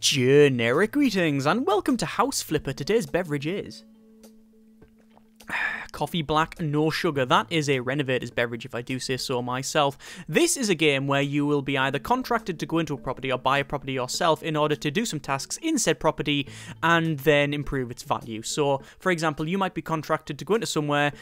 Generic greetings and welcome to House Flipper. Today's beverage is coffee black, no sugar. That is a renovator's beverage, if I do say so myself. This is a game where you will be either contracted to go into a property or buy a property yourself in order to do some tasks in said property and then improve its value. So, for example, you might be contracted to go into somewhere,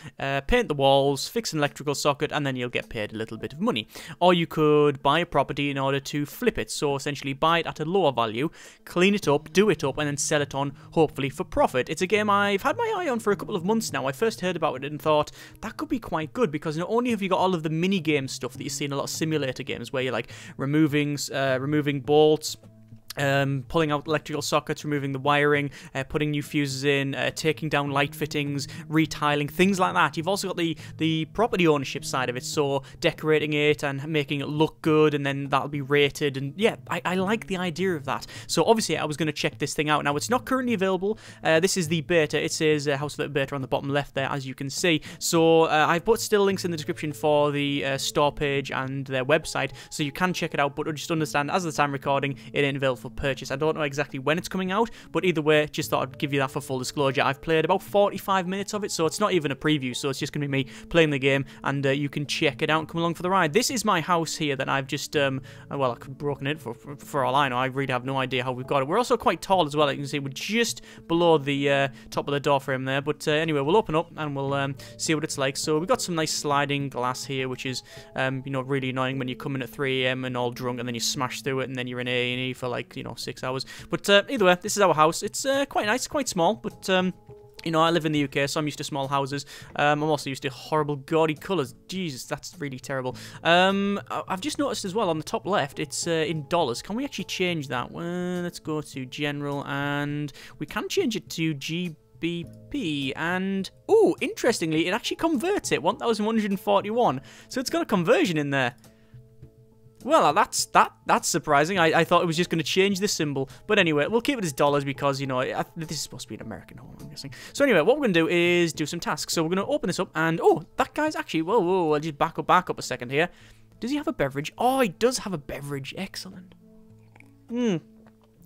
paint the walls, fix an electrical socket, and then you'll get paid a little bit of money. Or you could buy a property in order to flip it. So, essentially, buy it at a lower value, clean it up, do it up, and then sell it on, hopefully, for profit. It's a game I've had my eye on for a couple of months now. I first heard about it and thought that could be quite good because not only have you got all of the mini game stuff that you see in a lot of simulator games where you're like removing bolts, pulling out electrical sockets, removing the wiring, putting new fuses in, taking down light fittings, retiling, things like that. You've also got the property ownership side of it, so decorating it and making it look good, and then that'll be rated, and yeah, I like the idea of that. So obviously I was going to check this thing out. Now it's not currently available. This is the beta. It says House Flipper Beta on the bottom left there, as you can see. So I've put still links in the description for the store page and their website, so you can check it out, but just understand, as of the time recording, it ain't available for purchase. I don't know exactly when it's coming out, but either way, just thought I'd give you that for full disclosure. I've played about 45 minutes of it, so it's not even a preview, so it's just going to be me playing the game, and you can check it out and come along for the ride. This is my house here that I've just, well, I could have broken it for all I know. I really have no idea how we've got it. We're also quite tall as well, as you can see. We're just below the top of the door frame there, but anyway, we'll open up and we'll see what it's like. So we've got some nice sliding glass here, which is, you know, really annoying when you come in at 3 AM and all drunk, and then you smash through it, and then you're in A&E for, like, you know, 6 hours. But either way, this is our house. It's quite nice, quite small, but you know, I live in the UK, so I'm used to small houses. I'm also used to horrible, gaudy colours. Jesus, that's really terrible. I've just noticed as well, on the top left, it's in dollars. Can we actually change that? Well, let's go to General, and we can change it to GBP, and oh, interestingly, it actually converts it, 1,141. So it's got a conversion in there. Well, that's surprising. I thought it was just going to change the symbol. But anyway, we'll keep it as dollars because, you know, this is supposed to be an American home, I'm guessing. So anyway, what we're going to do is do some tasks. So we're going to open this up and, oh, that guy's actually, whoa, I'll just back up a second here. Does he have a beverage? Oh, he does have a beverage. Excellent.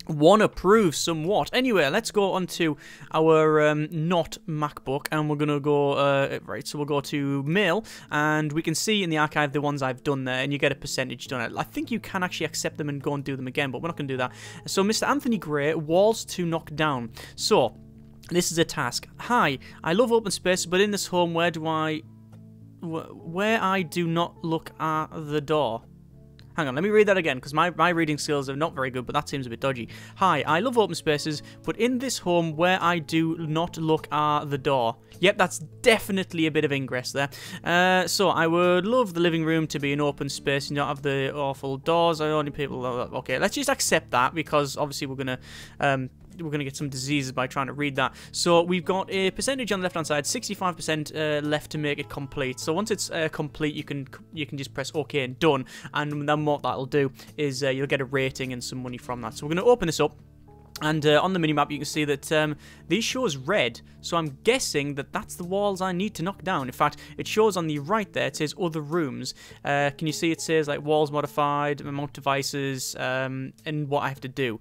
One approves somewhat. Anyway, let's go on to our not MacBook, and we're going to go, right, so we'll go to Mail, and we can see in the archive the ones I've done there, and you get a percentage done. I think you can actually accept them and go and do them again, but we're not going to do that. So, Mr. Anthony Gray, walls to knock down. So, this is a task. Hi, I love open space, but in this home, where I do not look at the door. Hang on, let me read that again, because my reading skills are not very good, but that seems a bit dodgy. Hi, I love open spaces, but in this home where I do not look at the door. Yep, that's definitely a bit of ingress there. So I would love the living room to be an open space, and not have the awful doors. I only people. Okay, let's just accept that, because obviously we're gonna get some diseases by trying to read that. So we've got a percentage on the left-hand side, 65% left to make it complete. So once it's complete, you can just press OK and done. And then what that'll do is you'll get a rating and some money from that. So we're going to open this up. And on the minimap, you can see that these shows red, so I'm guessing that that's the walls I need to knock down. In fact, it shows on the right there, it says other rooms. Can you see it says like walls modified, mount devices, and what I have to do.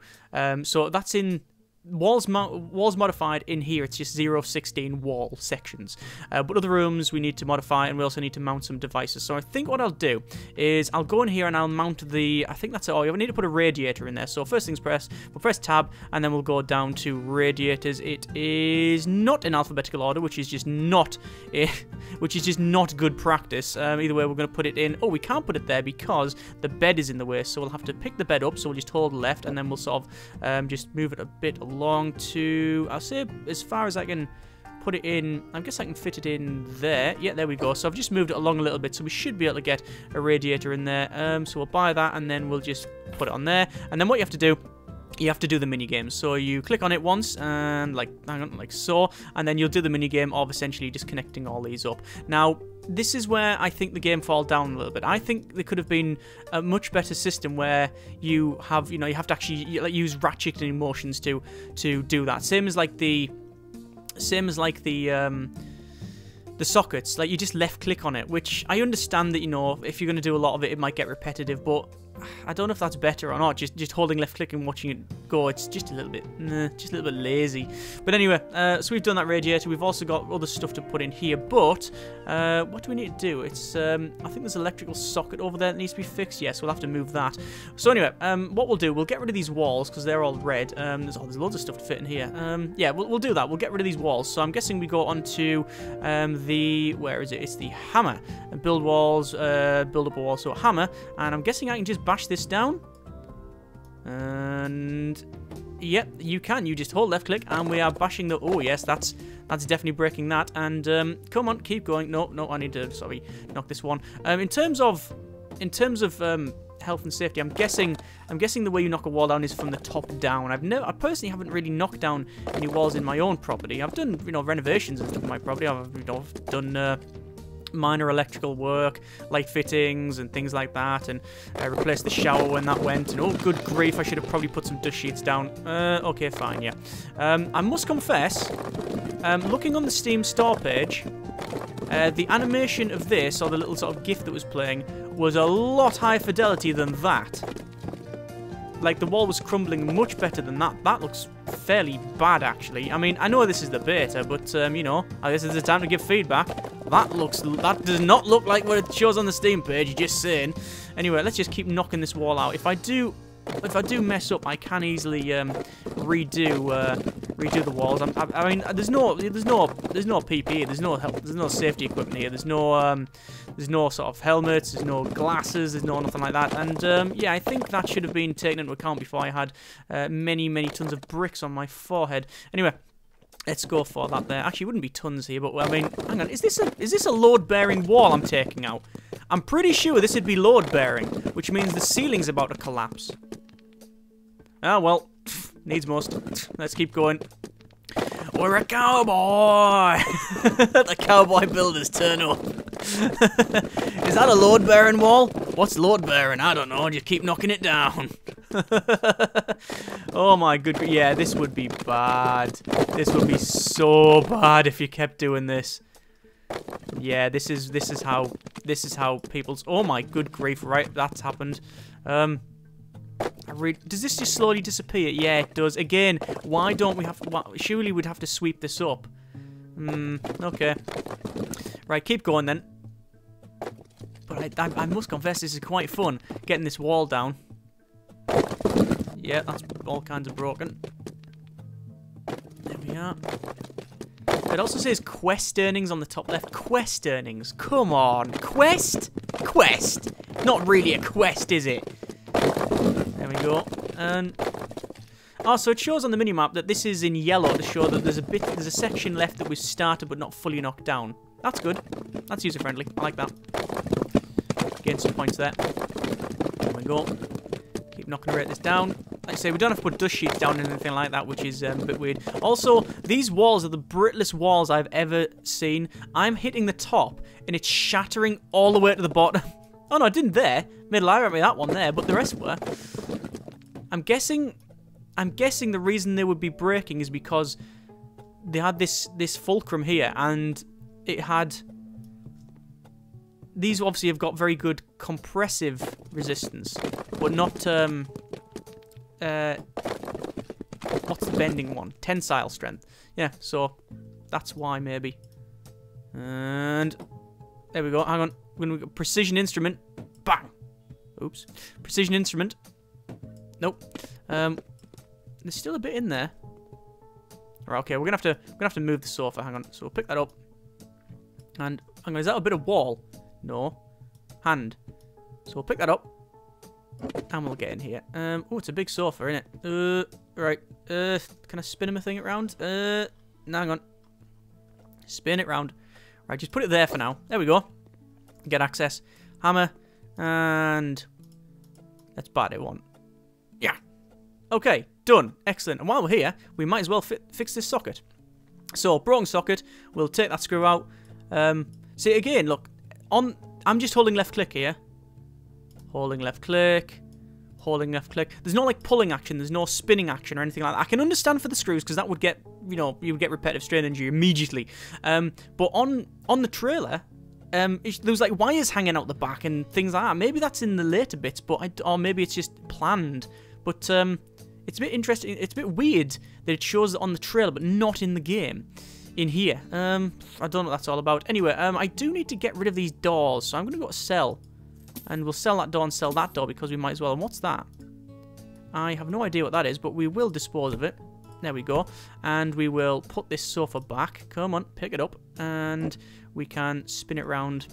So that's in walls modified. In here it's just 016 wall sections, but other rooms we need to modify, and we also need to mount some devices. So I think what I'll do is I'll go in here and I'll mount I think that's it. Oh, you need to put a radiator in there. So first things first, we'll press tab, and then we'll go down to radiators. It is not in alphabetical order, which is just not good practice. Either way, we're going to put it in. Oh, we can't put it there because the bed is in the way, so we'll have to pick the bed up. So we'll just hold left, and then we'll sort of just move it a bit along to, I'll say, as far as I can put it in. I guess I can fit it in there. Yeah, there we go. So I've just moved it along a little bit, so we should be able to get a radiator in there. So we'll buy that, and then we'll just put it on there. And then what you have to do, you have to do the mini games. So you click on it once, and like so, and then you'll do the mini game of essentially just connecting all these up. Now, this is where I think the game falls down a little bit. I think there could have been a much better system where you have, you have to actually use ratcheting motions to do that. Same as like the sockets. Like, you just left click on it, which I understand that, if you're going to do a lot of it, it might get repetitive, but I don't know if that's better or not. Just holding left click and watching it go. It's just a little bit, just a little bit lazy. But anyway, so we've done that radiator. We've also got other stuff to put in here. But what do we need to do? It's I think there's an electrical socket over there that needs to be fixed. Yes, we'll have to move that. So anyway, what we'll do, we'll get rid of these walls because they're all red. There's loads of stuff to fit in here. Yeah, we'll do that. We'll get rid of these walls. So I'm guessing we go on to where is it? It's the hammer. And build walls, build up a wall. So hammer, and I'm guessing I can just bash this down. And yep, you can. You just hold left click, and we are bashing the. Oh yes, that's definitely breaking that. And come on, keep going. No, I need to knock this one. In terms of health and safety, I'm guessing the way you knock a wall down is from the top down. I personally haven't really knocked down any walls in my own property. I've done renovations and stuff in my property. I've done minor electrical work, light fittings and things like that, and replaced the shower when that went, and oh good grief, I should have probably put some dust sheets down. Okay, fine, yeah. I must confess, looking on the Steam store page, the animation of this, or the little sort of GIF that was playing, was a lot higher fidelity than that. Like, the wall was crumbling much better than that. That looks fairly bad, actually. I mean, I know this is the beta, but, you know, I guess it's the time to give feedback. That does not look like what it shows on the Steam page, just saying. Anyway, let's just keep knocking this wall out. If I do mess up, I can easily redo the walls. I mean, there's no PPE, there's no safety equipment here. There's no sort of helmets, there's no glasses, there's no nothing like that. And yeah, I think that should have been taken into account before I had many tons of bricks on my forehead. Anyway, let's go for that there. Actually, it wouldn't be tons here, but I mean, hang on. Is this a load-bearing wall I'm taking out? I'm pretty sure this would be load-bearing, which means the ceiling's about to collapse. Ah, well, needs must. Let's keep going. We're a cowboy! The cowboy builders turn up. Is that a load-bearing wall? What's load-bearing? I don't know. Just keep knocking it down. Oh my good, yeah, this would be bad. This would be so bad if you kept doing this. Yeah, this is how people's. Oh my good grief! Right, that's happened. Does this just slowly disappear? Yeah, it does. Again, why don't we have? Surely we'd have to sweep this up. Okay. Right, keep going then. But I must confess, this is quite fun getting this wall down. Yeah, that's all kinds of broken. There we are. It also says quest earnings on the top left. Quest earnings. Come on. Quest? Quest. Not really a quest, is it? There we go. And oh, so it shows on the minimap that this is in yellow to show that there's a section left that was started but not fully knocked down. That's good. That's user friendly. I like that. Gain some points there. There we go. Keep knocking this down. Like I say, we don't have to put dust sheets down or anything like that, which is a bit weird. Also, these walls are the brittlest walls I've ever seen. I'm hitting the top, and it's shattering all the way to the bottom. Oh no, I didn't there. Made a lie about me that one there, but the rest were. I'm guessing the reason they would be breaking is because they had this fulcrum here, and it had. These obviously have got very good compressive resistance, but not what's the bending one? Tensile strength. Yeah, so that's why maybe. And there we go. Hang on. We're gonna go precision instrument. Bang. Oops. Precision instrument. Nope. There's still a bit in there. Right, okay, we're gonna have to move the sofa. Hang on. So we'll pick that up. And hang on, is that a bit of wall? No. Hand. So we'll pick that up. And we'll get in here. Oh, it's a big sofa, isn't it? Right. Can I spin him a thing around? No, hang on. Spin it round. Right, just put it there for now. There we go. Get access. Hammer. And let's bat it one. Yeah. Okay, done. Excellent. And while we're here, we might as well fix this socket. So, broken socket. We'll take that screw out. See, again, look. I'm just holding left click here. Holding left click. Holding left click. There's no like pulling action. There's no spinning action or anything like that. I can understand for the screws because that would get, you know, you would get repetitive strain injury immediately. But on the trailer, there was like wires hanging out the back and things like that. Maybe that's in the later bits, but or maybe it's just planned. But It's a bit interesting. It's a bit weird that it shows it on the trailer, but not in the game. In here. I don't know what that's all about. Anyway, I do need to get rid of these doors, so I'm going to go to sell. And we'll sell that door and sell that door because we might as well. And what's that? I have no idea what that is, but we will dispose of it. There we go. And we will put this sofa back. Come on, pick it up. And we can spin it around.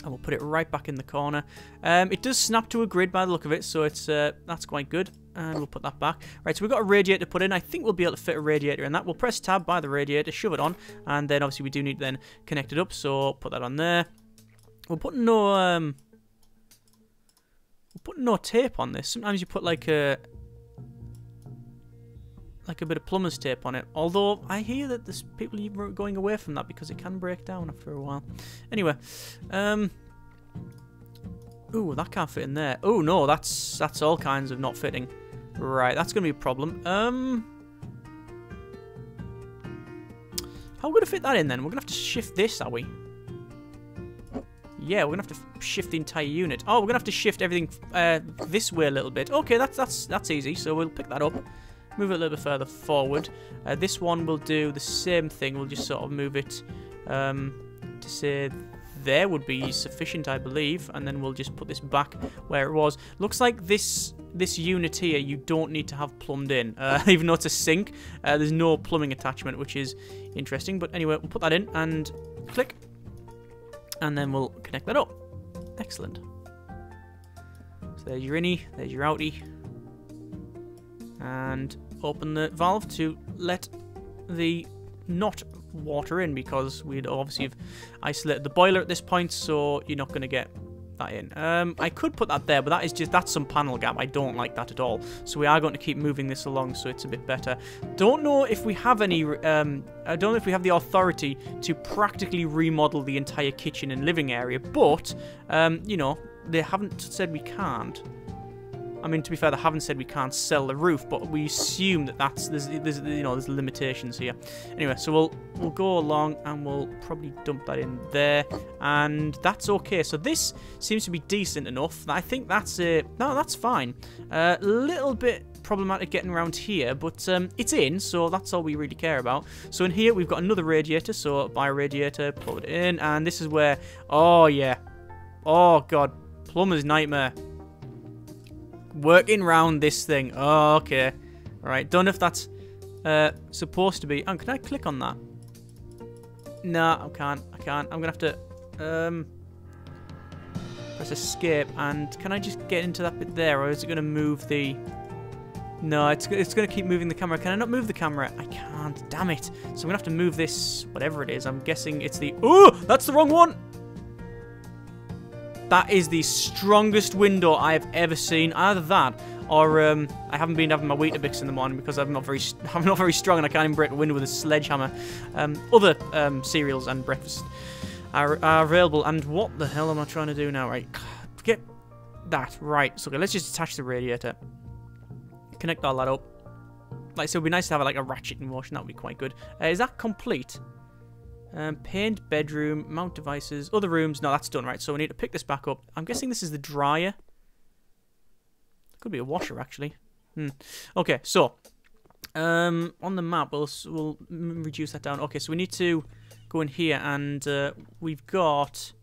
And we'll put it right back in the corner. It does snap to a grid by the look of it, so it's that's quite good. And we'll put that back. Right, so we've got a radiator to put in. I think we'll be able to fit a radiator in that. We'll press tab by the radiator, shove it on, and then obviously we do need to then connect it up, so put that on there. We'll put no tape on this. Sometimes you put like a bit of plumber's tape on it. Although I hear that there's people going away from that because it can break down after a while. Anyway, ooh, that can't fit in there. Oh no, that's all kinds of not fitting. Right, that's going to be a problem. How are we going to fit that in then? We're going to have to shift this, are we? Yeah, we're going to have to shift the entire unit. Oh, we're going to have to shift everything this way a little bit. Okay, that's easy, so we'll pick that up. Move it a little bit further forward. This one will do the same thing. We'll just sort of move it to say there would be sufficient, I believe, and then we'll just put this back where it was. Looks like this unit here you don't need to have plumbed in, even though it's a sink. There's no plumbing attachment, which is interesting. But anyway, we'll put that in and click, and then we'll connect that up. Excellent. So there's your innie, there's your outie, and open the valve to let the not water in, because we'd obviously have isolated the boiler at this point, so you're not going to get that in. I could put that there, but that's some panel gap. I don't like that at all. So we are going to keep moving this along so it's a bit better. Don't know if we have any I don't know if we have the authority to practically remodel the entire kitchen and living area, but you know, they haven't said we can't. I mean, to be fair, they haven't said we can't sell the roof, but we assume that there's limitations here. Anyway, so we'll go along and we'll probably dump that in there, and that's okay. So this seems to be decent enough. I think that's it. No, that's fine. A little bit problematic getting around here, but it's in, so that's all we really care about. So in here we've got another radiator. So buy a radiator, plug it in, and this is where, oh yeah, oh god, plumber's nightmare. Working round this thing. Oh, okay. Alright, don't know if that's supposed to be. Oh, can I click on that? No, I can't. I'm going to have to press escape. And can I just get into that bit there? Or is it going to move the... No, it's going to keep moving the camera. Can I not move the camera? I can't. Damn it. So I'm going to have to move this, whatever it is. I'm guessing it's the... Oh, that's the wrong one. That is the strongest window I have ever seen. Either that, or I haven't been having my Weetabix in the morning because I'm not very strong and I can't even break a window with a sledgehammer. Other cereals and breakfast are available. And what the hell am I trying to do now? Right, forget that. Right, so okay, let's just attach the radiator. Connect all that up. Like, so it'd be nice to have like a ratchet in motion. That would be quite good. Is that complete? Paint, bedroom, mount devices, other rooms. No, that's done, right? So we need to pick this back up. I'm guessing this is the dryer. Could be a washer, actually. Okay, so on the map, we'll reduce that down. Okay, so we need to go in here, and we've got...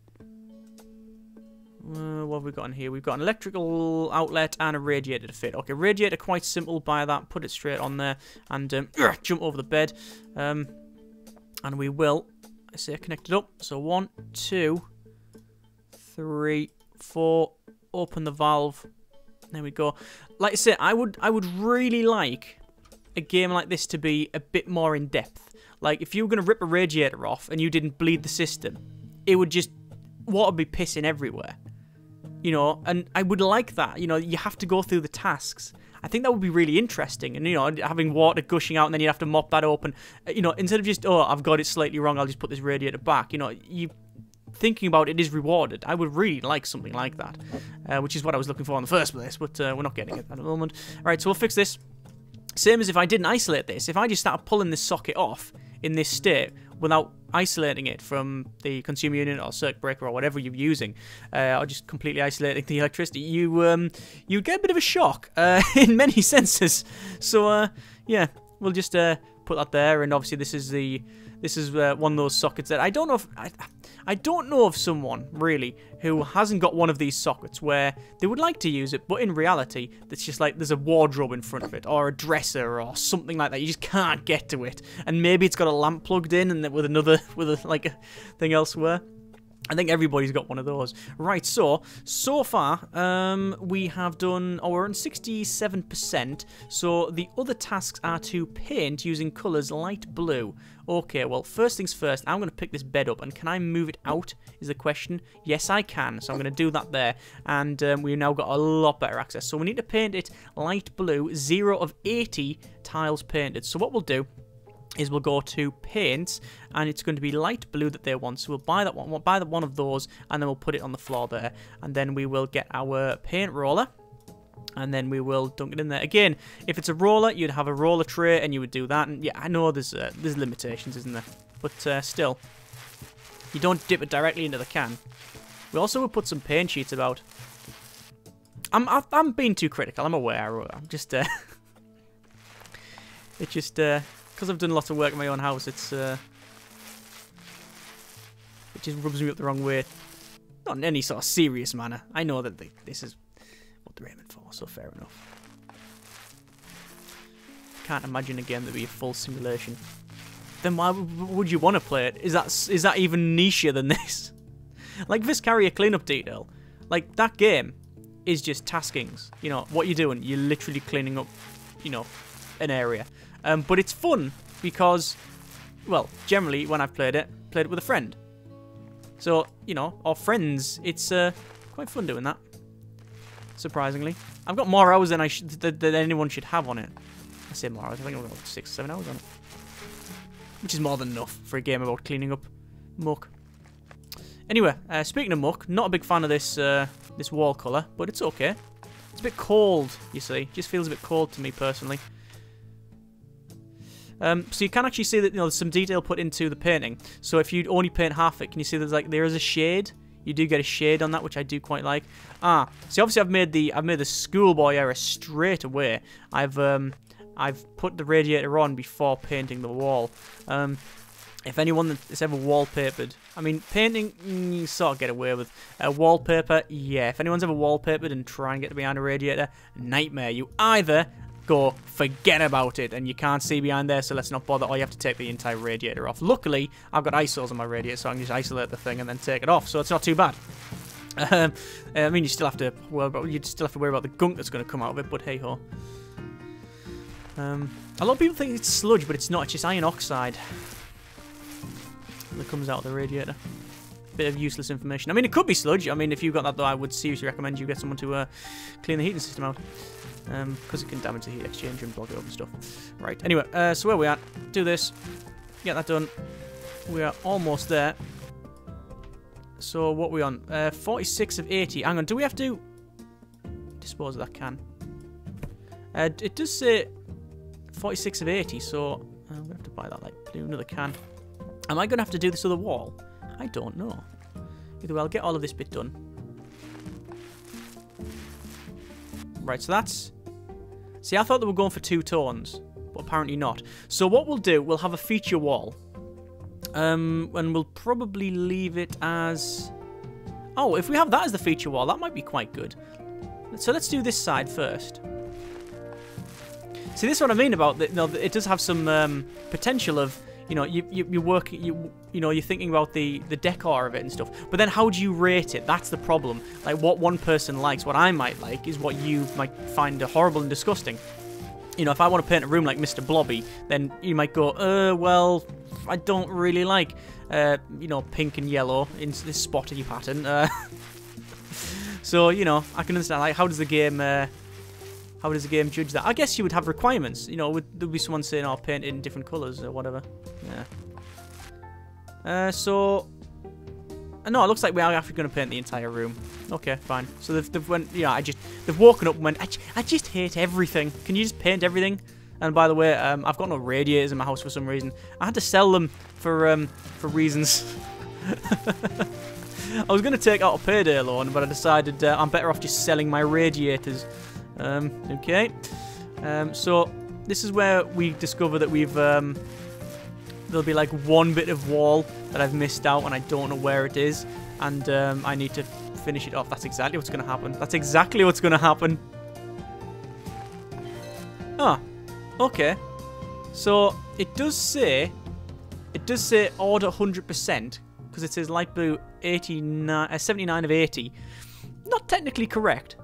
what have we got in here? We've got an electrical outlet and a radiator to fit. Okay, radiator, quite simple. Buy that, put it straight on there, and jump over the bed. And we will... I say connect it up. So 1, 2, 3, 4. Open the valve. There we go. Like I say, I would really like a game like this to be a bit more in depth. Like if you were going to rip a radiator off and you didn't bleed the system, it would just water be pissing everywhere. You know, and I would like that. You know, you have to go through the tasks. I think that would be really interesting, and you know, having water gushing out, and then you'd have to mop that open. You know, instead of just, oh, I've got it slightly wrong, I'll just put this radiator back. You know, you thinking about it is rewarded. I would really like something like that, which is what I was looking for in the first place. But we're not getting it at the moment. All right, so we'll fix this. Same as if I didn't isolate this. If I just started pulling this socket off in this state, without isolating it from the consumer unit or circuit breaker or whatever you're using, or just completely isolating the electricity, you get a bit of a shock in many senses. So yeah, we'll just put that there, and obviously this is one of those sockets that I don't know if I don't know of someone really who hasn't got one of these sockets where they would like to use it, but in reality it's just like there's a wardrobe in front of it or a dresser or something like that. You just can't get to it, and maybe it's got a lamp plugged in and with like a thing elsewhere. I think everybody's got one of those. Right, so far, we have done, we're on 67%, so the other tasks are to paint using colours light blue. Okay, well, first things first, I'm going to pick this bed up, and can I move it out, is the question? Yes, I can, so I'm going to do that there, and we've now got a lot better access. So we need to paint it light blue, 0 of 80 tiles painted. So what we'll do is we'll go to paint, and it's going to be light blue that they want, so we'll buy that one. We'll buy one of those, and then we'll put it on the floor there, and then we will get our paint roller, and then we will dunk it in there. Again, if it's a roller, you'd have a roller tray, and you would do that, and yeah, I know there's limitations, isn't there? But still, you don't dip it directly into the can. We also will put some paint sheets about. I'm being too critical, I'm aware. I'm just it's just because I've done lots of work in my own house, it just rubs me up the wrong way. Not in any sort of serious manner. I know that this is what they're aiming for, so fair enough. Can't imagine a game that'd be a full simulation. Then why would you want to play it? Is that even nicher than this? Like Viscaria cleanup detail, like that game is just taskings. You know what you're doing. You're literally cleaning up, you know, an area. But it's fun because, well, generally when I've played it with a friend. So, you know, or friends, it's quite fun doing that. Surprisingly, I've got more hours than than anyone should have on it. I say more hours. I think I've got 6 or 7 hours on it, which is more than enough for a game about cleaning up muck. Anyway, speaking of muck, not a big fan of this this wall colour, but it's okay. It's a bit cold, you see. It just feels a bit cold to me personally. So you can actually see that, you know, there's some detail put into the painting. So if you only paint half it, can you see there is a shade? You do get a shade on that, which I do quite like. See, obviously I've made the schoolboy error straight away. I've put the radiator on before painting the wall. If anyone that's ever wallpapered, I mean, painting you sort of get away with. Wallpaper, yeah. If anyone's ever wallpapered and try and get behind a radiator, nightmare. You either go, forget about it, and you can't see behind there, so let's not bother, or you have to take the entire radiator off. Luckily, I've got ISOs on my radiator, so I can just isolate the thing and then take it off, so it's not too bad. I mean, you still have to worry about the gunk that's going to come out of it, but hey ho. A lot of people think it's sludge, but it's not. It's just iron oxide that comes out of the radiator. Bit of useless information. I mean, it could be sludge. I mean, if you've got that, though, I would seriously recommend you get someone to clean the heating system out. Because it can damage the heat exchanger and block it up and stuff. Right, anyway, so where we at? Do this. Get that done. We are almost there. So what are we on? 46 of 80. Hang on, do we have to dispose of that can? It does say 46 of 80, so I'm going to have to buy that, like, do another can. Am I going to have to do this other wall? I don't know. Either way, I'll get all of this bit done. Right, so that's... See, I thought they were going for 2 tones, but apparently not. So what we'll do, we'll have a feature wall. And we'll probably leave it as... Oh, if we have that as the feature wall, that might be quite good. So let's do this side first. See, this is what I mean about... You know, it does have some potential of... You know, you're thinking about the decor of it and stuff. But then how do you rate it? That's the problem. Like, what one person likes, what I might like, is what you might find horrible and disgusting. You know, if I want to paint a room like Mr. Blobby, then you might go, well, I don't really like, you know, pink and yellow in this spotty pattern. So, you know, I can understand, like, how does the game judge that? I guess you would have requirements. You know, there'd be someone saying, "Oh, paint it in different colours or whatever." Yeah. So, no, it looks like we are actually going to paint the entire room. Okay, fine. So they've went. Yeah, they've woken up and went. I just hate everything. Can you just paint everything? And by the way, I've got no radiators in my house for some reason. I had to sell them for reasons. I was going to take out a payday loan, but I decided I'm better off just selling my radiators. Okay. So this is where we discover that we've... there'll be like one bit of wall that I've missed out and I don't know where it is. And I need to finish it off. That's exactly what's going to happen. That's exactly what's going to happen. Ah, okay. So it does say order 100% because it says light blue 79 of 80. Not technically correct.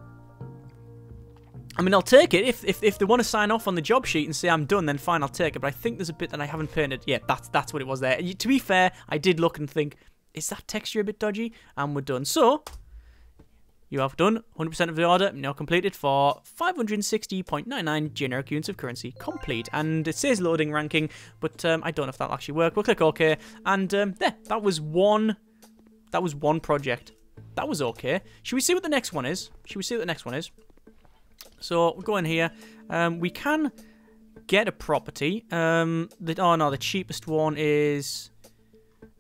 I mean, I'll take it if they want to sign off on the job sheet and say I'm done, then fine, I'll take it. But I think there's a bit that I haven't painted. Yeah, that's what it was there. To be fair, I did look and think, is that texture a bit dodgy? And we're done. So you have done 100% of the order, now completed for 560.99 generic units of currency complete. And it says loading ranking, but I don't know if that'll actually work. We'll click OK, and there, that was one project. That was okay. Should we see what the next one is? So we'll go in here. We can get a property. Oh no, the cheapest one is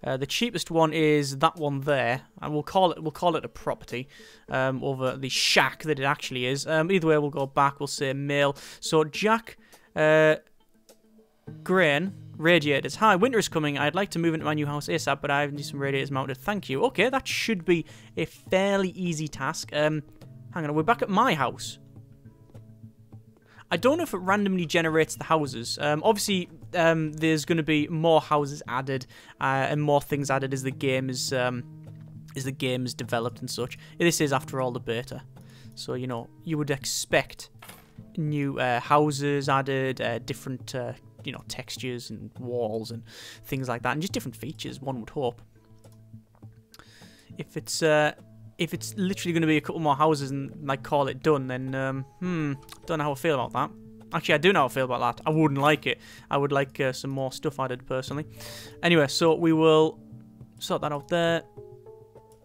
that one there, and we'll call it a property over the shack that it actually is. Either way, we'll go back. We'll say mail. So Jack Grain radiators. Hi, winter is coming. I'd like to move into my new house ASAP, but I need some radiators mounted. Thank you. Okay, that should be a fairly easy task. Hang on, we're back at my house. I don't know if it randomly generates the houses. Obviously, there's going to be more houses added and more things added as the game is developed and such. This is, after all, the beta, so you know you would expect new houses added, different textures and walls and things like that, and just different features. One would hope. If it's literally going to be a couple more houses and like call it done, then don't know how I feel about that. Actually, I do know how I feel about that. I wouldn't like it. I would like some more stuff added personally. Anyway, so we will sort that out there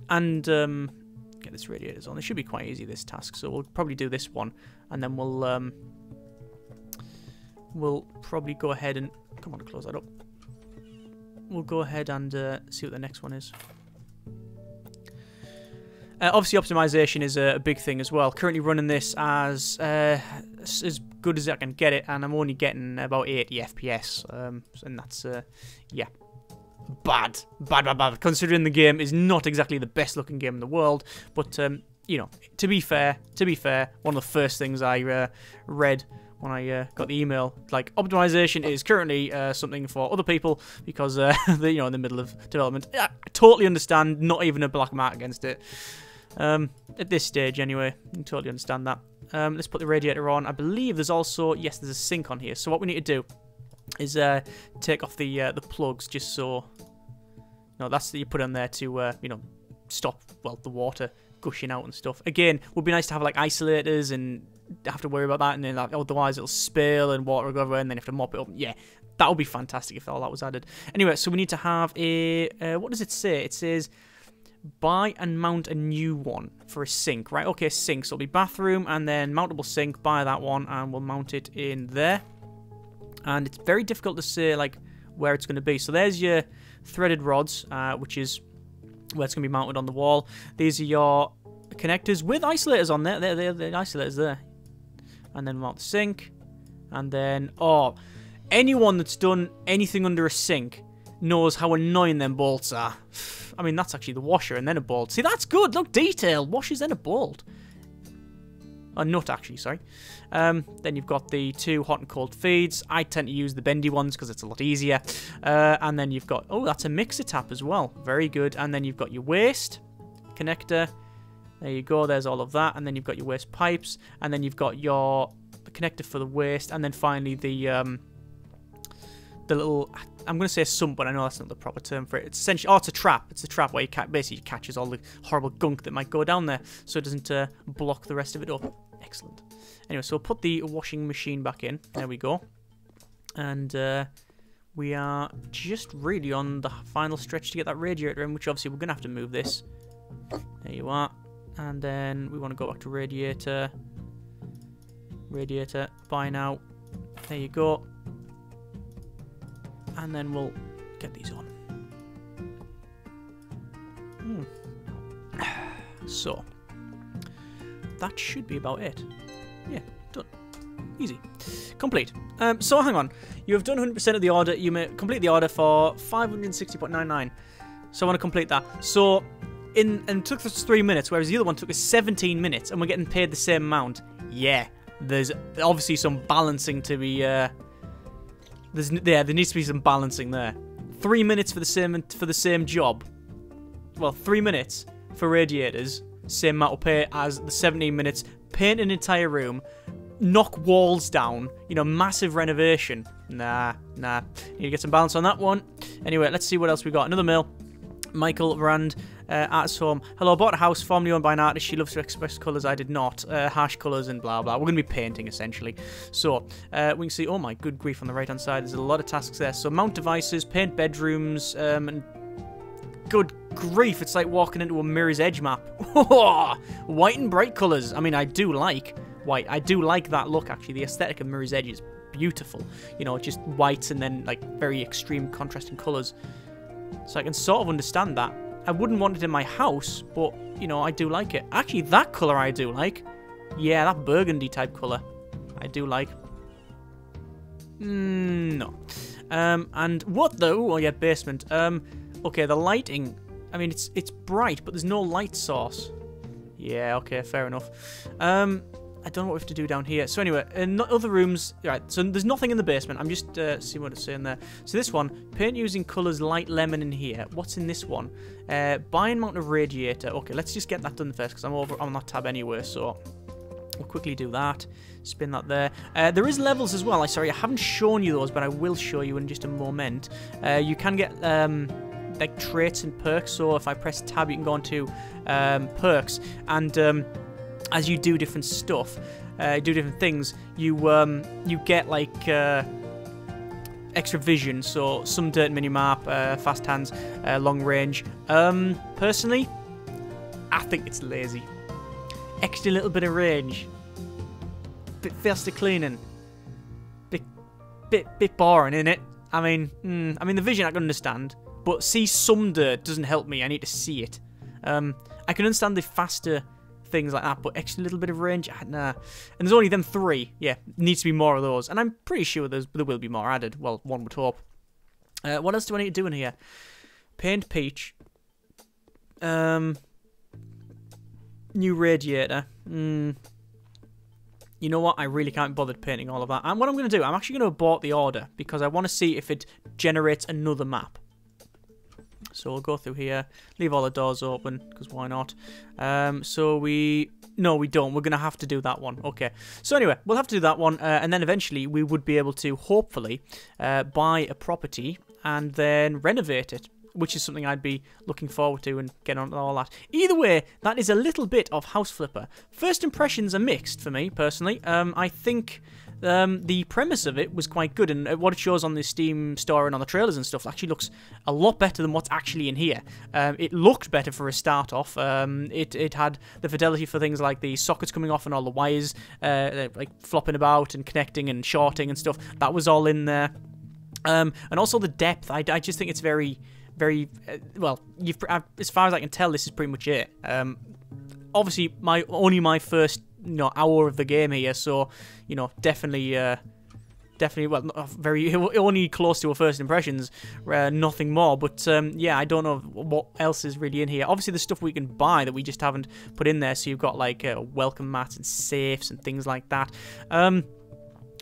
and get this radiators on. It should be quite easy, this task. So we'll probably do this one, and then we'll probably go ahead and come on, close that up. We'll go ahead and see what the next one is. Obviously, optimization is a big thing as well. Currently running this as good as I can get it, and I'm only getting about 80 FPS, and that's yeah, bad. Considering the game is not exactly the best looking game in the world, but you know, to be fair, one of the first things I read when I got the email, like, optimization is currently something for other people because they're in the middle of development. I totally understand. Not even a black mark against it. At this stage, anyway, I can totally understand that. Let's put the radiator on. I believe there's also, yes, there's a sink on here. So what we need to do is take off the plugs, just so. No, that's that you put on there to stop the water gushing out and stuff. Again, would be nice to have like isolators and have to worry about that, and then like, otherwise it'll spill and water will go everywhere, and then you have to mop it up. Yeah, that would be fantastic if all that was added. Anyway, so we need to have a what does it say? It says buy and mount a new one for a sink, right? Okay, sink. So it'll be bathroom and then mountable sink. Buy that one and we'll mount it in there. And it's very difficult to say like where it's going to be. So there's your threaded rods, which is where it's going to be mounted on the wall. These are your connectors with isolators on there. They're the isolators there. And then mount the sink. And then, anyone that's done anything under a sink knows how annoying them bolts are. I mean, that's actually the washer and then a bolt. See, that's good. Look, detail. Washers then a bolt. A nut, actually, sorry. Then you've got the two hot and cold feeds. I tend to use the bendy ones because it's a lot easier. And then you've got, that's a mixer tap as well. Very good. And then you've got your waste connector. There you go. There's all of that. And then you've got your waste pipes. And then you've got your connector for the waste. And then finally the little, I'm going to say sump, but I know that's not the proper term for it. It's essentially, it's a trap. It's a trap where you basically catches all the horrible gunk that might go down there, so it doesn't block the rest of it up. Excellent. Anyway, so we'll put the washing machine back in. There we go. And we are just really on the final stretch to get that radiator in, which obviously we're going to have to move this. There you are. And then we want to go back to radiator. Radiator, buy now. There you go. And then we'll get these on. So, that should be about it. Yeah, done. Easy. Complete. So hang on. You have done 100% of the order. You may complete the order for 560.99. So I want to complete that. So, and it took us 3 minutes, whereas the other one took us 17 minutes, and we're getting paid the same amount. Yeah, there's obviously some balancing to be. There needs to be some balancing there. 3 minutes for the same job. Well, 3 minutes for radiators, same amount of pay as the 17 minutes. Paint an entire room, knock walls down. You know, massive renovation. Nah. Need to get some balance on that one. Anyway, let's see what else we got. Another mail. Michael Rand, Artist Home. Hello, I bought a house formerly owned by an artist. She loves to express colours. I did not. Harsh colours and blah, blah. We're going to be painting, essentially. So, we can see, oh my good grief, on the right-hand side, there's a lot of tasks there. So, mount devices, paint bedrooms, and good grief, it's like walking into a Mirror's Edge map. White and bright colours. I mean, I do like white. I do like that look, actually. The aesthetic of Mirror's Edge is beautiful. You know, just whites and then, like, very extreme contrasting colours. So I can sort of understand that. I wouldn't want it in my house, but, you know, I do like it. Actually, that colour I do like. Yeah, that burgundy type colour. I do like. No. And what, though? Oh, yeah, basement. Okay, the lighting. I mean, it's bright, but there's no light source. Yeah, okay, fair enough. I don't know what we have to do down here. So anyway, in other rooms, right, so there's nothing in the basement. I'm just seeing what it's saying there. So this one, paint using colours light lemon in here. What's in this one? Buy and mount a radiator. Okay, let's just get that done first, because I'm over on that tab anyway, so we'll quickly do that. Spin that there. There is levels as well. Sorry, I haven't shown you those, but I will show you in just a moment. You can get like traits and perks, so if I press tab, you can go on to perks, and as you do different stuff, do different things, you get like extra vision, so some dirt minimap, fast hands, long range. Personally, I think it's lazy. Extra little bit of range, bit faster cleaning, bit boring, innit? I mean, the vision I can understand, but see some dirt doesn't help me. I need to see it. I can understand the faster things like that, but extra little bit of range, nah. And there's only them 3. Yeah, needs to be more of those, and I'm pretty sure there will be more added. Well, one would hope. What else do I need to do in here? Paint peach. New radiator. You know what? I really can't be bothered painting all of that. And what I'm going to do, I'm actually going to abort the order, because I want to see if it generates another map. So we'll go through here, leave all the doors open, because why not? No, we don't. We're going to have to do that one. Okay. So anyway, we'll have to do that one, and then eventually we would be able to, hopefully, buy a property and then renovate it, which is something I'd be looking forward to and get on all that. Either way, that is a little bit of House Flipper. First impressions are mixed for me, personally. I think the premise of it was quite good, and what it shows on the Steam store and on the trailers and stuff actually looks a lot better than what's actually in here. It looked better for a start off. It had the fidelity for things like the sockets coming off and all the wires like flopping about and connecting and shorting and stuff. That was all in there. And also the depth. I just think it's very well. As far as I can tell, this is pretty much it. Obviously, only my first hour of the game here, so definitely well, not very only close to our first impressions, nothing more. But yeah, I don't know what else is really in here. Obviously, there's stuff we can buy that we just haven't put in there. So you've got like welcome mats and safes and things like that.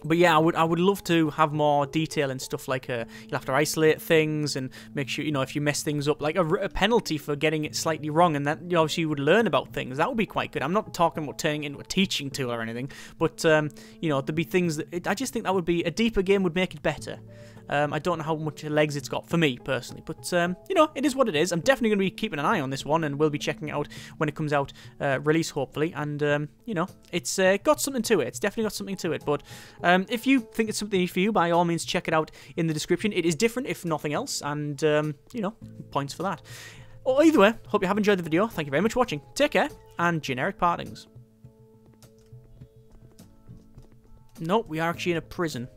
But yeah, I would love to have more detail and stuff like you'll have to isolate things and make sure, if you mess things up, like a penalty for getting it slightly wrong, and that obviously you would learn about things. That would be quite good. I'm not talking about turning it into a teaching tool or anything, but there'd be things that I just think that would be a deeper game would make it better. I don't know how much legs it's got for me personally, but it is what it is. I'm definitely going to be keeping an eye on this one, and we'll be checking it out when it comes out, release hopefully. And it's got something to it. It's definitely got something to it. But if you think it's something for you, by all means check it out in the description. It is different, if nothing else, and points for that. Well, either way, hope you have enjoyed the video. Thank you very much for watching. Take care, and generic partings. Nope, we are actually in a prison.